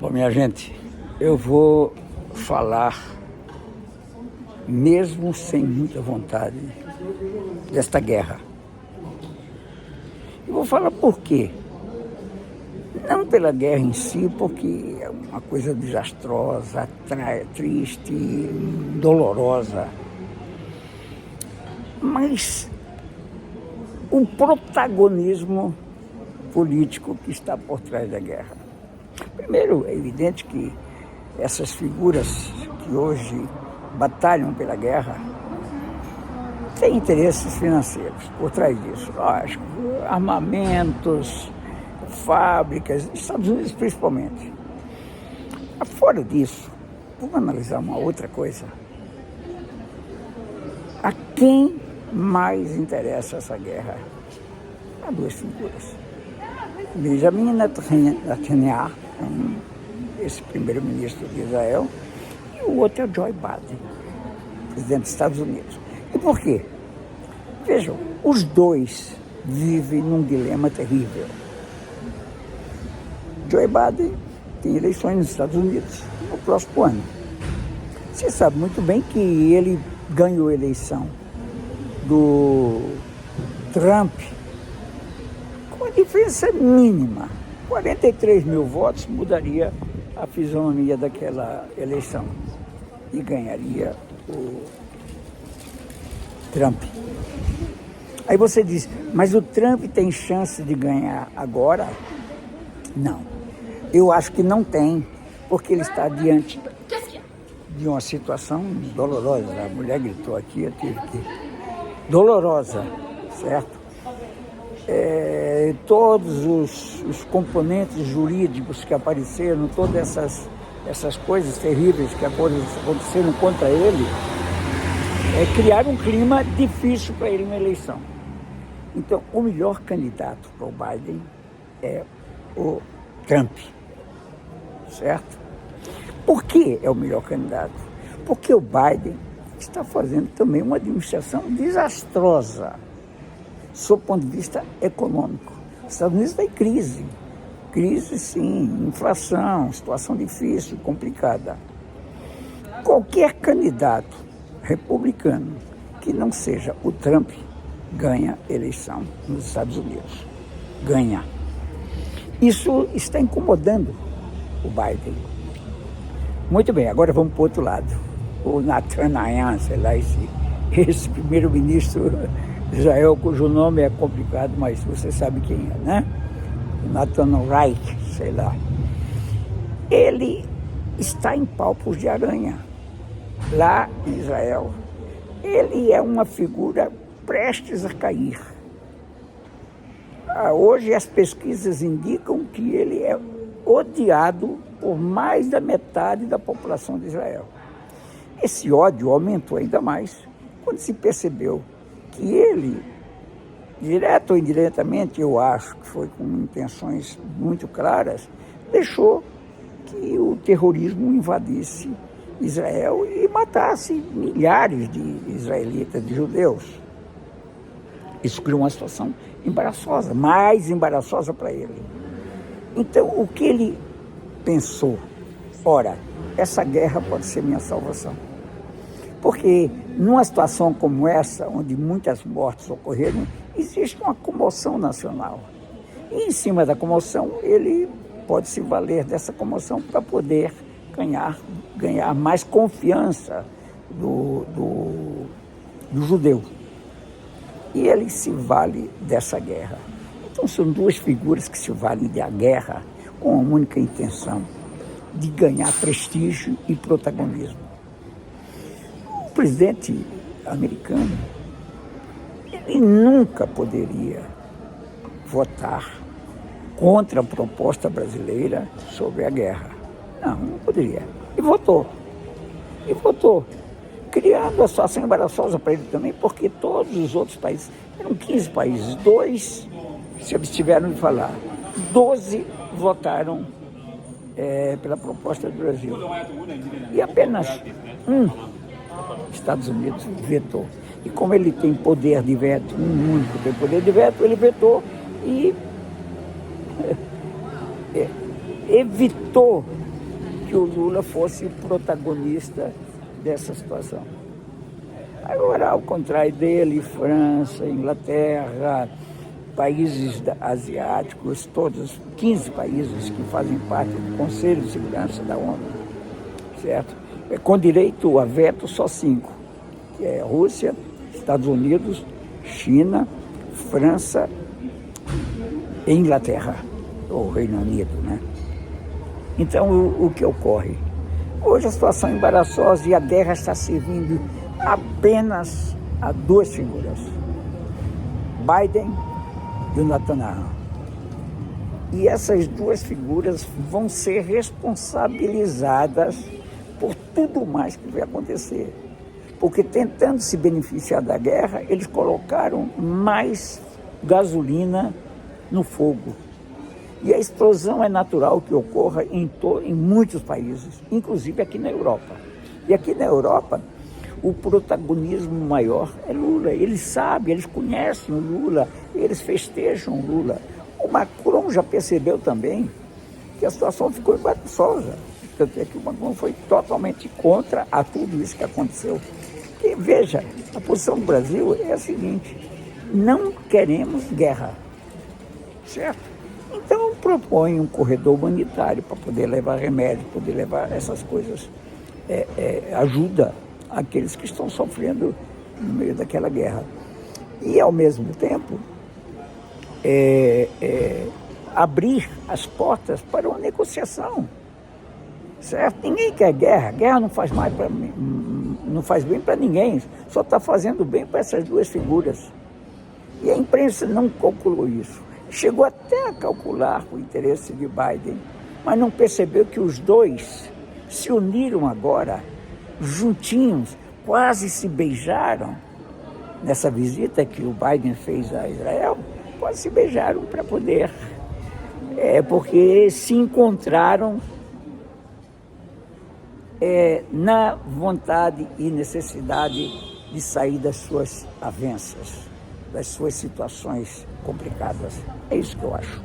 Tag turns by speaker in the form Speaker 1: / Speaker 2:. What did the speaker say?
Speaker 1: Bom, minha gente, eu vou falar, mesmo sem muita vontade, desta guerra. Eu vou falar por quê. Não pela guerra em si, porque é uma coisa desastrosa, triste, dolorosa, mas o protagonismo político que está por trás da guerra. Primeiro, é evidente que essas figuras que hoje batalham pela guerra têm interesses financeiros por trás disso. Lógico, armamentos, fábricas, Estados Unidos principalmente. Fora disso, vamos analisar uma outra coisa. A quem mais interessa essa guerra? Há duas figuras. Benjamin Netanyahu, esse primeiro-ministro de Israel, e o outro é o Joe Biden, presidente dos Estados Unidos. E por quê? Vejam, os dois vivem num dilema terrível. Joe Biden tem eleições nos Estados Unidos no próximo ano. Você sabe muito bem que ele ganhou a eleição do Trump com a diferença mínima. 43 mil votos mudaria a fisionomia daquela eleição e ganharia o Trump. Aí você diz, mas o Trump tem chance de ganhar agora? Não. Eu acho que não tem, porque ele está diante de uma situação dolorosa. A mulher gritou aqui, eu tive que... Dolorosa, certo? Todos os componentes jurídicos que apareceram, todas essas coisas terríveis que aconteceram contra ele, criaram um clima difícil para ele na eleição. Então, o melhor candidato para o Biden é o Trump, certo? Por que é o melhor candidato? Porque o Biden está fazendo também uma administração desastrosa, sob o ponto de vista econômico. Os Estados Unidos está em crise. Crise, sim, inflação, situação difícil, complicada. Qualquer candidato republicano que não seja o Trump ganha eleição nos Estados Unidos. Ganha. Isso está incomodando o Biden. Muito bem, agora vamos para o outro lado. O Netanyahu, sei lá, esse primeiro-ministro de Israel, cujo nome é complicado, mas você sabe quem é, né? Netanyahu, sei lá. Ele está em palpos de aranha lá em Israel. Ele é uma figura prestes a cair. Hoje as pesquisas indicam que ele é odiado por mais da metade da população de Israel. Esse ódio aumentou ainda mais quando se percebeu que ele, direto ou indiretamente, eu acho que foi com intenções muito claras, deixou que o terrorismo invadisse Israel e matasse milhares de israelitas, de judeus. Isso criou uma situação embaraçosa, mais embaraçosa para ele. Então, o que ele pensou? Ora, essa guerra pode ser minha salvação. Porque numa situação como essa, onde muitas mortes ocorreram, existe uma comoção nacional. E em cima da comoção, ele pode se valer dessa comoção para poder ganhar mais confiança do judeu. E ele se vale dessa guerra. Então são duas figuras que se valem da guerra com a única intenção de ganhar prestígio e protagonismo. O presidente americano, ele nunca poderia votar contra a proposta brasileira sobre a guerra. Não poderia. E votou. Criando a situação embaraçosa para ele também, porque todos os outros países, eram 15 países, 2 se abstiveram de falar, 12 votaram pela proposta do Brasil. E apenas Estados Unidos vetou. E como ele tem poder de veto, um único tem poder de veto, ele vetou e evitou que o Lula fosse o protagonista dessa situação. Agora, ao contrário dele, França, Inglaterra, países asiáticos, todos 15 países que fazem parte do Conselho de Segurança da ONU, certo? Com direito a veto, só 5, que é Rússia, Estados Unidos, China, França e Inglaterra, ou Reino Unido, né? Então, o que ocorre? Hoje a situação é embaraçosa e a guerra está servindo apenas a 2 figuras, Biden e o Netanyahu. E essas 2 figuras vão ser responsabilizadas por tudo mais que vai acontecer. Porque tentando se beneficiar da guerra, eles colocaram mais gasolina no fogo. E a explosão é natural que ocorra em muitos países, inclusive aqui na Europa. E aqui na Europa, o protagonismo maior é Lula. Eles sabem, eles conhecem o Lula, eles festejam o Lula. O Macron já percebeu também que a situação ficou embaraçosa. Tanto é que o Macron foi totalmente contra a tudo isso que aconteceu. E veja, a posição do Brasil é a seguinte: não queremos guerra, certo? Então propõe um corredor humanitário para poder levar remédio, poder levar essas coisas, ajuda àqueles que estão sofrendo no meio daquela guerra. E, ao mesmo tempo, abrir as portas para uma negociação, certo? Ninguém quer guerra, guerra não faz mais para mim, não faz bem para ninguém, só está fazendo bem para essas 2 figuras. E a imprensa não calculou isso. Chegou até a calcular o interesse de Biden, mas não percebeu que os 2 se uniram agora, juntinhos, quase se beijaram nessa visita que o Biden fez a Israel, quase se beijaram para poder, porque se encontraram na vontade e necessidade de sair das suas avanças, das suas situações complicadas. É isso que eu acho.